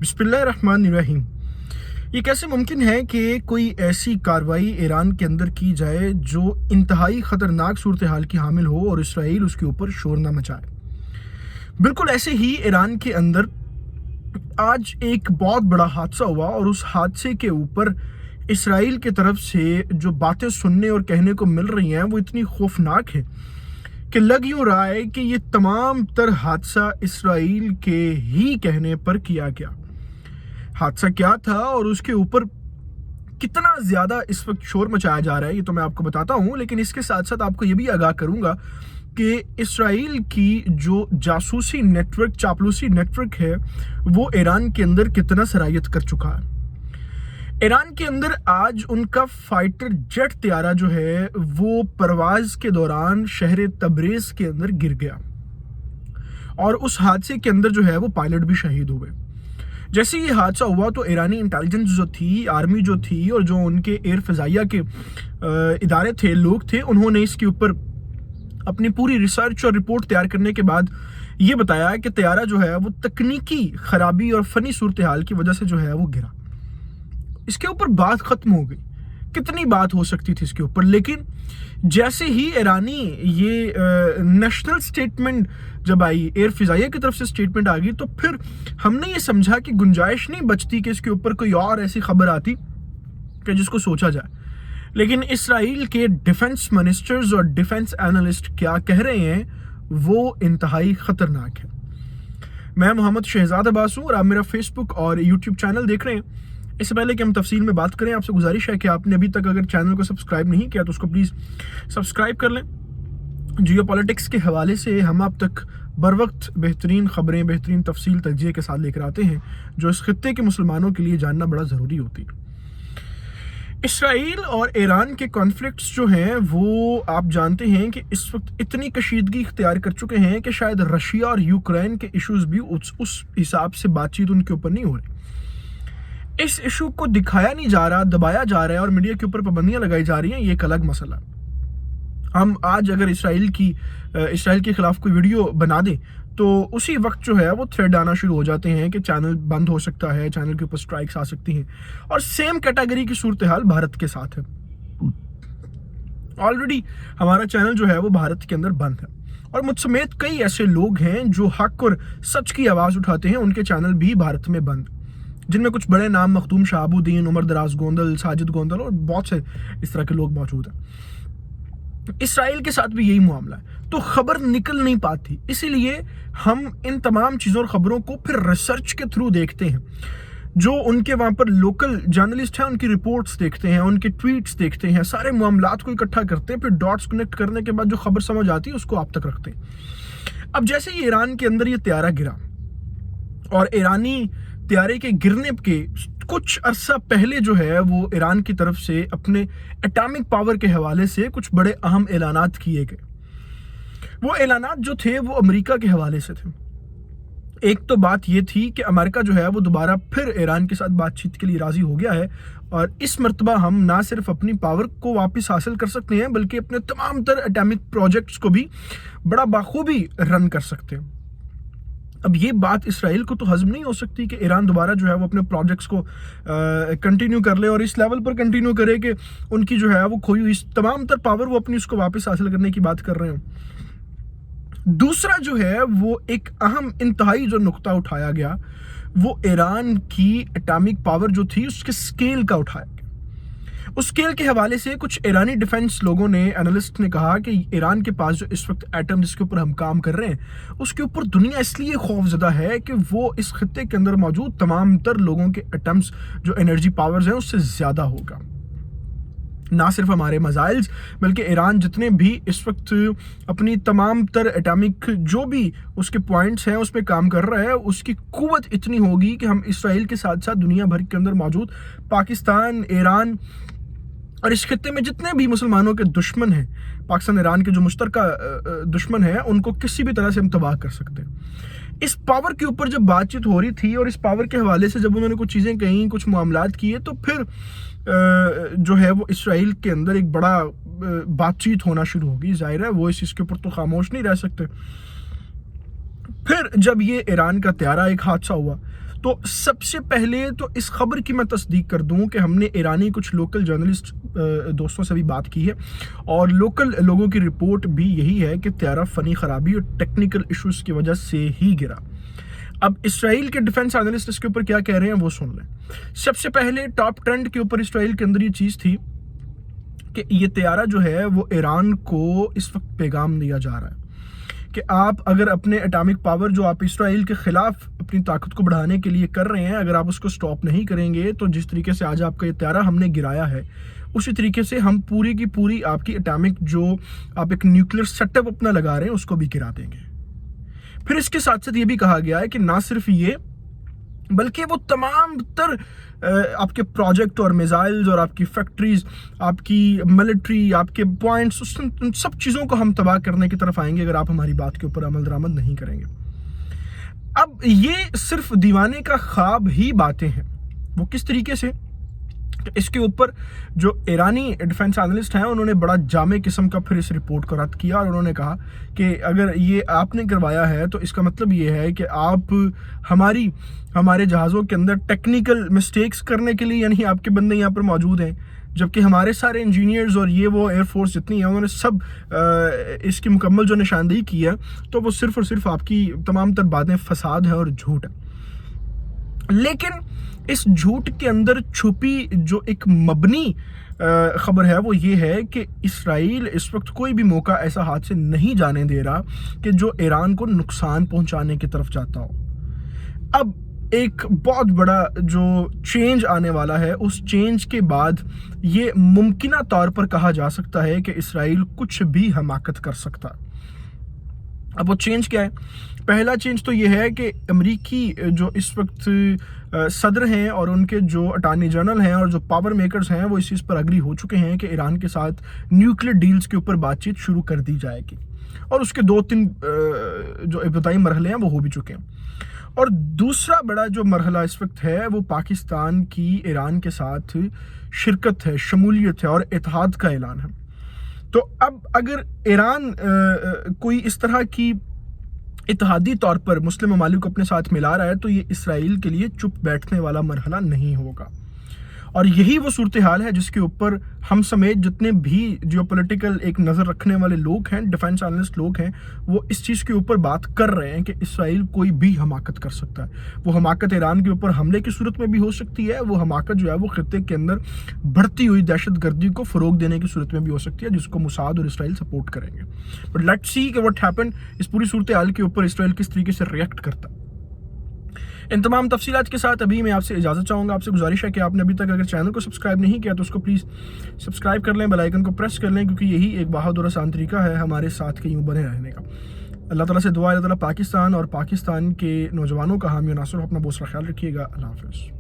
बिस्मिल्लाहिर्रहमानिर्रहीम। ये कैसे मुमकिन है कि कोई ऐसी कार्रवाई ईरान के अंदर की जाए जो इंतहाई ख़तरनाक सूरत हाल की हामिल हो और इसराइल उसके ऊपर शोर न मचाए। बिल्कुल ऐसे ही ईरान के अंदर आज एक बहुत बड़ा हादसा हुआ और उस हादसे के ऊपर इसराइल की तरफ से जो बातें सुनने और कहने को मिल रही हैं वो इतनी खौफनाक है कि लग यूँ रहा है कि ये तमाम तर हादसा इसराइल के ही कहने पर किया गया। हादसा क्या था और उसके ऊपर कितना ज़्यादा इस वक्त शोर मचाया जा रहा है ये तो मैं आपको बताता हूँ, लेकिन इसके साथ साथ आपको ये भी आगाह करूँगा कि इसराइल की जो जासूसी नेटवर्क, चापलूसी नेटवर्क है वो ईरान के अंदर कितना सरायत कर चुका है। ईरान के अंदर आज उनका फाइटर जेट त्यारा जो है वो परवाज के दौरान शहर तबरेज़ के अंदर गिर गया और उस हादसे के अंदर जो है वो पायलट भी शहीद हुए। जैसे ये हादसा हुआ तो ईरानी इंटेलिजेंस जो थी, आर्मी जो थी और जो उनके एयर फ़िज़ाइया के इदारे थे, लोग थे, उन्होंने इसके ऊपर अपनी पूरी रिसर्च और रिपोर्ट तैयार करने के बाद ये बताया कि त्यारा जो है वो तकनीकी ख़राबी और फ़नी सूरत हाल की वजह से जो है वो गिरा। इसके ऊपर बात ख़त्म हो गई। कितनी बात हो सकती थी इसके ऊपर, लेकिन जैसे ही ईरानी ये नेशनल स्टेटमेंट जब आई, एयर फ़िज़ाइया की तरफ से स्टेटमेंट आ गई, तो फिर हमने ये समझा कि गुंजाइश नहीं बचती कि इसके ऊपर कोई और ऐसी खबर आती कि जिसको सोचा जाए। लेकिन इसराइल के डिफेंस मिनिस्टर्स और डिफेंस एनालिस्ट क्या कह रहे हैं वो इंतहाई ख़तरनाक है। मैं मोहम्मद शहजाद अब्बास हूँ और आप मेरा फेसबुक और यूट्यूब चैनल देख रहे हैं। इससे पहले कि हम तफसील में बात करें, आपसे गुजारिश है कि आपने अभी तक अगर चैनल को सब्सक्राइब नहीं किया तो उसको प्लीज़ सब्सक्राइब कर लें। जियो पॉलिटिक्स के हवाले से हम आप तक बर वक्त बेहतरीन ख़बरें, बेहतरीन तफसील तज्ज़िये के साथ लेकर आते हैं जो इस खित्ते के मुसलमानों के लिए जानना बड़ा ज़रूरी होती है। इसराइल और ईरान के कॉन्फ्लिक्ट्स जो हैं वो आप जानते हैं कि इस वक्त इतनी कशीदगी इख्तियार कर चुके हैं कि शायद रशिया और यूक्रेन के इशूज़ भी उस हिसाब से बातचीत उनके ऊपर नहीं हो रही। इस इशू को दिखाया नहीं जा रहा, दबाया जा रहा है और मीडिया के ऊपर पाबंदियां लगाई जा रही हैं, ये एक अलग मसला। हम आज अगर इसराइल के खिलाफ कोई वीडियो बना दें तो उसी वक्त जो है वो थ्रेड आना शुरू हो जाते हैं कि चैनल बंद हो सकता है, चैनल के ऊपर स्ट्राइक्स आ सकती हैं। और सेम कैटेगरी की सूरत हाल भारत के साथ है। ऑलरेडी हमारा चैनल जो है वो भारत के अंदर बंद है और मुझ समेत कई ऐसे लोग हैं जो हक और सच की आवाज़ उठाते हैं, उनके चैनल भी भारत में बंद, जिनमें कुछ बड़े नाम मखदूम शहाबुद्दीन, उमर दराज गोंदल, साजिद गोंदल और बहुत से इस तरह के लोग मौजूद हैं। इसराइल के साथ भी यही मामला है, तो खबर निकल नहीं पाती। इसीलिए हम इन तमाम चीज़ों और ख़बरों को फिर रिसर्च के थ्रू देखते हैं। जो उनके वहाँ पर लोकल जर्नलिस्ट हैं उनकी रिपोर्ट्स देखते हैं, उनके ट्वीट्स देखते हैं, सारे मामलात को इकट्ठा करते हैं, फिर डॉट्स कनेक्ट करने के बाद जो खबर समझ आती है उसको आप तक रखते हैं। अब जैसे ही ईरान के अंदर ये त्यारा गिरा और ईरानी त्यारे के गिरने के कुछ अरसा पहले जो है वो ईरान की तरफ से अपने एटॉमिक पावर के हवाले से कुछ बड़े अहम ऐलानात किए गए। वो ऐलानात जो थे वो अमेरिका के हवाले से थे। एक तो बात ये थी कि अमेरिका जो है वो दोबारा फिर ईरान के साथ बातचीत के लिए राजी हो गया है और इस मर्तबा हम ना सिर्फ अपनी पावर को वापस हासिल कर सकते हैं बल्कि अपने तमाम तर एटॉमिक प्रोजेक्ट्स को भी बड़ा बाखूबी रन कर सकते हैं। अब ये बात इसराइल को तो हजम नहीं हो सकती कि ईरान दोबारा जो है वो अपने प्रोजेक्ट्स को कंटिन्यू कर ले और इस लेवल पर कंटिन्यू करे कि उनकी जो है वो खोई हुई तमाम तर पावर वो अपनी उसको वापस हासिल करने की बात कर रहे हो। दूसरा जो है वो एक अहम इंतहाई जो नुक्ता उठाया गया वो ईरान की एटॉमिक पावर जो थी उसके स्केल का उठाया गया। उस स्केल के हवाले से कुछ ईरानी डिफेंस लोगों ने, एनालिस्ट ने कहा कि ईरान के पास जो इस वक्त एटम जिसके ऊपर हम काम कर रहे हैं उसके ऊपर दुनिया इसलिए खौफजदा है कि वो इस खत्ते के अंदर मौजूद तमाम तर लोगों के एटम्स जो एनर्जी पावर्स हैं उससे ज़्यादा होगा। ना सिर्फ हमारे मिसाइल्स बल्कि ईरान जितने भी इस वक्त अपनी तमाम तर एटॉमिक जो भी उसके पॉइंट्स हैं उस पर काम कर रहा है, उसकी कुव्वत इतनी होगी कि हम इसराइल के साथ साथ दुनिया भर के अंदर मौजूद पाकिस्तान, ईरान और इस खत्ते में जितने भी मुसलमानों के दुश्मन हैं, पाकिस्तान ईरान के जो मुश्तरका दुश्मन है, उनको किसी भी तरह से हम तबाह कर सकते हैं। इस पावर के ऊपर जब बातचीत हो रही थी और इस पावर के हवाले से जब उन्होंने कुछ चीज़ें कहीं, कुछ मामलात किए, तो फिर जो है वो इसराइल के अंदर एक बड़ा बातचीत होना शुरू होगी। जाहिर है वो इसके ऊपर तो खामोश नहीं रह सकते। फिर जब ये ईरान का त्यारा एक हादसा हुआ تو سب سے پہلے تو اس خبر کی میں تصدیق کر دوں کہ ہم نے ایرانی کچھ لوکل جرنلسٹ دوستوں سے بھی بات کی ہے، اور لوکل لوگوں کی رپورٹ بھی یہی ہے کہ طیارہ فنی خرابی اور ٹیکنیکل ایشوز کی وجہ سے ہی گرا۔ اب اسرائیل کے ڈیفنس اینالسٹ اس کے اوپر کیا کہہ رہے ہیں وہ سن لیں۔ سب سے پہلے ٹاپ ٹرینڈ کے اوپر اسرائیل کے اندر یہ چیز تھی کہ یہ طیارہ جو ہے وہ ایران کو اس وقت پیغام دیا جا رہا ہے کہ آپ اگر اپنے اٹامک پاور جو آپ اسرائیل کے خلاف اپنی طاقت کو بڑھانے کے لیے کر رہے ہیں، اگر آپ اس کو سٹاپ نہیں کریں گے تو جس طریقے سے آج آپ کا یہ طیارہ ہم نے گرایا ہے، اسی طریقے سے ہم پوری کی پوری آپ کی اٹامک جو آپ ایک نیوکلیر سیٹ اپ اپنا لگا رہے ہیں اس کو بھی گرا دیں گے۔ پھر اس کے ساتھ ساتھ یہ بھی کہا گیا ہے کہ نہ صرف یہ بلکہ وہ تمام تر آپ کے پروجیکٹ اور میزائلز اور آپ کی فیکٹریز، آپ کی ملٹری، آپ کے پوائنٹس، ان سب چیزوں کو ہم تباہ کرنے کی طرف آئیں گے اگر آپ ہماری بات کے اوپر عمل درآمد نہیں کریں گے۔ اب یہ صرف دیوانے کا خواب ہی باتیں ہیں۔ وہ کس طریقے سے؟ اس کے اوپر جو ایرانی ڈیفنس اینالسٹ ہیں انہوں نے بڑا جامع قسم کا پھر اس رپورٹ کو رد کیا، اور انہوں نے کہا کہ اگر یہ آپ نے کروایا ہے تو اس کا مطلب یہ ہے کہ آپ ہمارے جہازوں کے اندر ٹیکنیکل مسٹیکس کرنے کے لیے، یعنی آپ کے بندے یہاں پر موجود ہیں، جبکہ ہمارے سارے انجینئرز اور یہ وہ ایئر فورس جتنی ہے انہوں نے سب اس کی مکمل جو نشاندہی کی ہے، تو وہ صرف اور صرف آپ کی تمام تر باتیں فساد ہیں اور جھوٹ ہے۔ لیکن اس جھوٹ کے اندر چھپی جو ایک مبنی خبر ہے وہ یہ ہے کہ اسرائیل اس وقت کوئی بھی موقع ایسا ہاتھ سے نہیں جانے دے رہا کہ جو ایران کو نقصان پہنچانے کی طرف جاتا ہو۔ اب ایک بہت بڑا جو چینج آنے والا ہے، اس چینج کے بعد یہ ممکنہ طور پر کہا جا سکتا ہے کہ اسرائیل کچھ بھی حماقت کر سکتا۔ اب وہ چینج کیا ہے؟ پہلا چینج تو یہ ہے کہ امریکی جو اس وقت صدر ہیں اور ان کے جو اٹارنی جنرل ہیں اور جو پاور میکرز ہیں وہ اس چیز پر اگری ہو چکے ہیں کہ ایران کے ساتھ نیوکلیر ڈیلز کے اوپر بات چیت شروع کر دی جائے گی، اور اس کے 2-3 جو ابتدائی مرحلے ہیں وہ ہو بھی چکے ہیں۔ اور دوسرا بڑا جو مرحلہ اس وقت ہے وہ پاکستان کی ایران کے ساتھ شرکت ہے، شمولیت ہے اور اتحاد کا اعلان ہے۔ تو اب اگر ایران کوئی اس طرح کی اتحادی طور پر مسلم ممالک کو اپنے ساتھ ملا رہا ہے تو یہ اسرائیل کے لیے چپ بیٹھنے والا مرحلہ نہیں ہوگا، اور یہی وہ صورتحال ہے جس کے اوپر ہم سمیت جتنے بھی جیو پولیٹیکل ایک نظر رکھنے والے لوگ ہیں، ڈیفنس اینالسٹ لوگ ہیں، وہ اس چیز کے اوپر بات کر رہے ہیں کہ اسرائیل کوئی بھی حماقت کر سکتا ہے۔ وہ حماقت ایران کے اوپر حملے کی صورت میں بھی ہو سکتی ہے، وہ حماقت جو ہے وہ خطے کے اندر بڑھتی ہوئی دہشت گردی کو فروغ دینے کی صورت میں بھی ہو سکتی ہے، جس کو موساد اور اسرائیل سپورٹ کریں گے۔ بٹ لیٹس سی کہ واٹ ہیپن، اس پوری صورتحال کے اوپر اسرائیل کس طریقے سے ریئیکٹ کرتا ہے۔ ان تمام تفصیلات کے ساتھ ابھی میں آپ سے اجازت چاہوں گا۔ آپ سے گزارش ہے کہ آپ نے ابھی تک اگر چینل کو سبسکرائب نہیں کیا تو اس کو پلیز سبسکرائب کر لیں، بیل آئیکن کو پریس کر لیں، کیونکہ یہی ایک بہت اور آسان طریقہ ہے ہمارے ساتھ کہیں بنے رہنے کا۔ اللہ تعالیٰ سے دعا ہے اللہ تعالیٰ پاکستان اور پاکستان کے نوجوانوں کا حامی و ناصر ہو۔ اپنا بہت سارا خیال رکھیے گا۔ اللہ حافظ۔